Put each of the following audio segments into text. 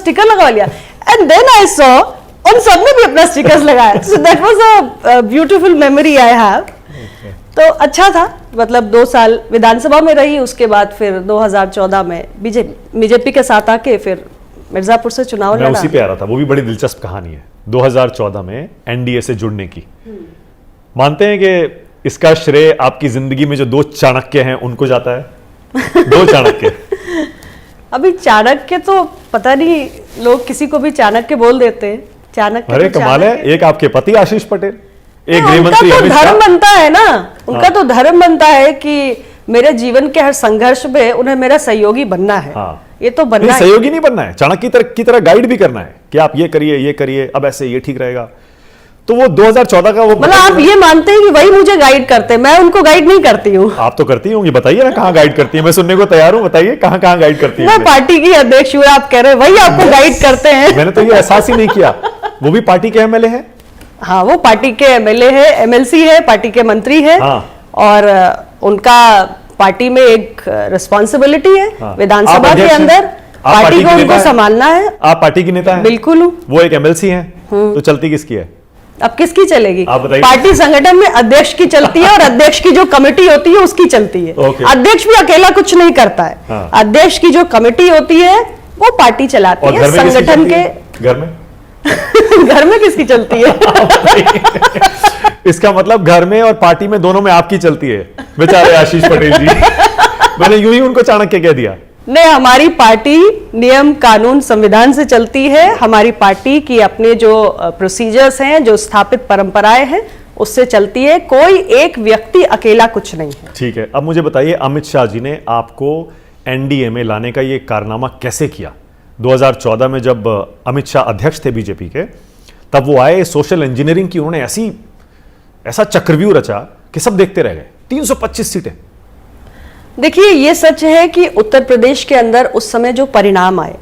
Sticker लगवा लिया and then I saw उन सब ने भी अपना स्टिकर्स लगाया. So that was a beautiful memory I have. तो अच्छा था. मतलब 2 साल विधानसभा में रही, उसके बाद फिर 2014 में बीजेपी के साथ आके फिर मिर्जापुर से चुनाव लड़ा. मैं उसी पे आ रहा था. वो भी बड़ी दिलचस्प कहानी है 2014 में एनडीए से जुड़ने की. मानते हैं कि इसका श्रेय आपकी जिंदगी में जो 2 चाणक्य हैं उनको जाता है? 2 चाणक्य. अभी चाणक्य तो पता नहीं, लोग किसी को भी चाणक्य बोल देते हैं. चाणक्य अरे तो कमाल है. एक आपके पति आशीष पटेल, एक गृह उनका मंत्री तो अमित शाह. धर्म बनता है ना. उनका तो धर्म बनता है कि मेरे जीवन के हर संघर्ष में उन्हें मेरा सहयोगी बनना है. हाँ. ये तो बनना है. सहयोगी नहीं बनना है, चाणक्य की तरह गाइड भी करना है कि आप ये करिए, अब ऐसे ये ठीक रहेगा. तो वो 2014 का वो मतलब आप ये मानते हैं कि वही मुझे गाइड करते हैं, मैं उनको गाइड नहीं करती हूँ. आप तो करती होंगी. बताइए ना कहाँ गाइड करती है. मैं सुनने को तैयार हूँ. बताइए कहाँ गाइड करती है. मैं पार्टी की अध्यक्ष हूँ, आप कह रहे हैं वही आपको गाइड करते हैं. मैंने तो ये एहसास ही नहीं किया. वो भी पार्टी के एमएलए हैं. हाँ, वो पार्टी के एमएलए है, एमएलसी है, पार्टी के मंत्री है. हाँ. और उनका पार्टी में एक रिस्पॉन्सिबिलिटी है. हाँ. विधानसभा के अंदर पार्टी को उनको संभालना है. आप पार्टी की नेता हैं? बिल्कुल हूँ. वो एक एमएलसी हैं. तो चलती किसकी है? अब किसकी चलेगी? आप बताइए. पार्टी संगठन में अध्यक्ष की चलती है और अध्यक्ष की जो कमेटी होती है उसकी चलती है. अध्यक्ष भी अकेला कुछ नहीं करता है. हाँ. अध्यक्ष की जो कमेटी होती है वो पार्टी चलाती है. संगठन के घर में घर में किसकी चलती है? इसका मतलब घर में और पार्टी में दोनों में आपकी चलती है. बेचारे आशीष पटेल जी. मैंने यूं ही उनको चाणक्य कह दिया. नहीं, हमारी पार्टी नियम कानून संविधान से चलती है. हमारी पार्टी की अपने जो प्रोसीजर्स हैं, जो स्थापित परंपराएं हैं, उससे चलती है. कोई एक व्यक्ति अकेला कुछ नहीं है. ठीक है. अब मुझे बताइए, अमित शाह जी ने आपको एनडीए में लाने का ये कारनामा कैसे किया? 2014 में जब अमित शाह अध्यक्ष थे बीजेपी के, तब वो आए. सोशल इंजीनियरिंग की उन्होंने ऐसा चक्रव्यूह रचा कि सब देखते रह गए. 325 सीटें. देखिए, ये सच है कि उत्तर प्रदेश के अंदर उस समय जो परिणाम आए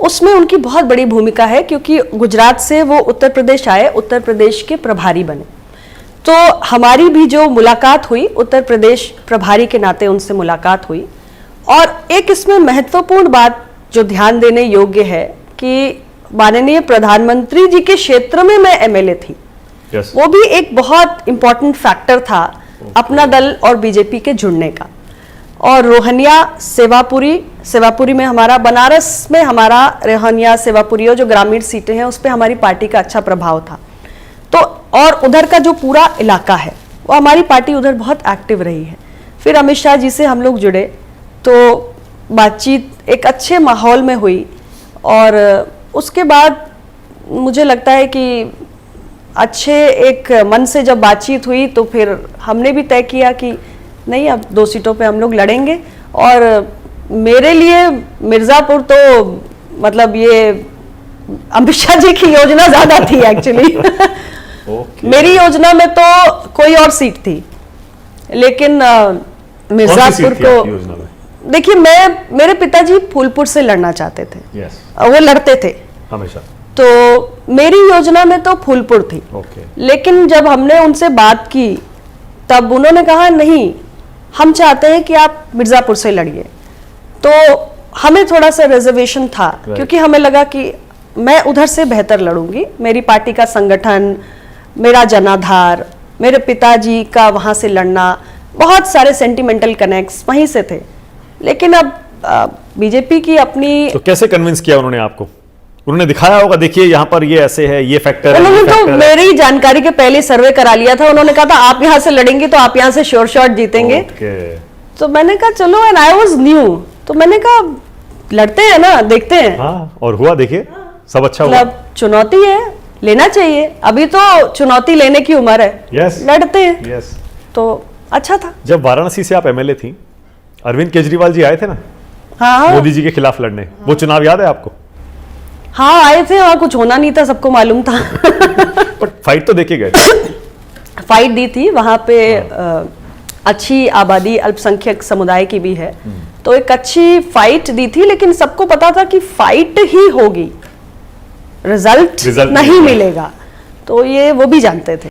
उसमें उनकी बहुत बड़ी भूमिका है, क्योंकि गुजरात से वो उत्तर प्रदेश आए, उत्तर प्रदेश के प्रभारी बने. तो हमारी भी जो मुलाकात हुई, उत्तर प्रदेश प्रभारी के नाते उनसे मुलाकात हुई. और एक इसमें महत्वपूर्ण बात जो ध्यान देने योग्य है कि माननीय प्रधानमंत्री जी के क्षेत्र में मैं एमएलए थी. yes. वो भी एक बहुत इंपॉर्टेंट फैक्टर था अपना दल और बीजेपी के जुड़ने का. और रोहनिया सेवापुरी में हमारा, बनारस में हमारा रोहनिया सेवापुरी जो ग्रामीण सीटें हैं उस पर हमारी पार्टी का अच्छा प्रभाव था. तो और उधर का जो पूरा इलाका है वो हमारी पार्टी उधर बहुत एक्टिव रही है. फिर अमित शाह जी से हम लोग जुड़े तो बातचीत एक अच्छे माहौल में हुई. और उसके बाद मुझे लगता है कि अच्छे एक मन से जब बातचीत हुई तो फिर हमने भी तय किया कि नहीं, अब 2 सीटों पे हम लोग लड़ेंगे. और मेरे लिए मिर्जापुर तो मतलब ये अमित शाह जी की योजना ज्यादा थी एक्चुअली. मेरी योजना में तो कोई और सीट थी, लेकिन मिर्जापुर को देखिए, मेरे पिताजी फूलपुर से लड़ना चाहते थे. वो लड़ते थे हमेशा. तो मेरी योजना में तो फूलपुर थी. लेकिन जब हमने उनसे बात की तब उन्होंने कहा नहीं, हम चाहते हैं कि आप मिर्जापुर से लड़िए. तो हमें थोड़ा सा रिजर्वेशन था, क्योंकि हमें लगा कि मैं उधर से बेहतर लड़ूंगी. मेरी पार्टी का संगठन, मेरा जनाधार, मेरे पिताजी का वहां से लड़ना, बहुत सारे सेंटिमेंटल कनेक्ट्स वहीं से थे. लेकिन अब बीजेपी की अपनी. तो कैसे कन्विंस किया उन्होंने आपको? उन्होंने दिखाया होगा, देखिए यहाँ पर ये ऐसे है, ये फैक्टर है. उन्होंने तो मेरी जानकारी के पहले सर्वे करा लिया था. उन्होंने कहा था आप यहाँ से लड़ेंगे तो आप यहाँ से श्योर शॉट जीतेंगे. तो मैंने कहा चलो, एंड आई वाज न्यू, तो मैंने कहा लड़ते हैं ना, देखते हैं. हाँ, और हुआ. देखिए सब अच्छा हुआ. मतलब चुनौती है, लेना चाहिए. अभी तो चुनौती लेने की उम्र है. लड़ते हैं. तो अच्छा था. जब वाराणसी से आप एमएलए थी, अरविंद केजरीवाल जी आए थे ना हाँ, मोदी जी के खिलाफ लड़ने. वो चुनाव याद है आपको? हाँ, आए थे. वहां कुछ होना नहीं था, सबको मालूम था. बट फाइट तो देखे गए. फाइट दी थी वहां पे. अच्छी आबादी अल्पसंख्यक समुदाय की भी है, तो एक अच्छी फाइट दी थी. लेकिन सबको पता था कि फाइट ही होगी, रिजल्ट नहीं मिलेगा. तो ये वो भी जानते थे.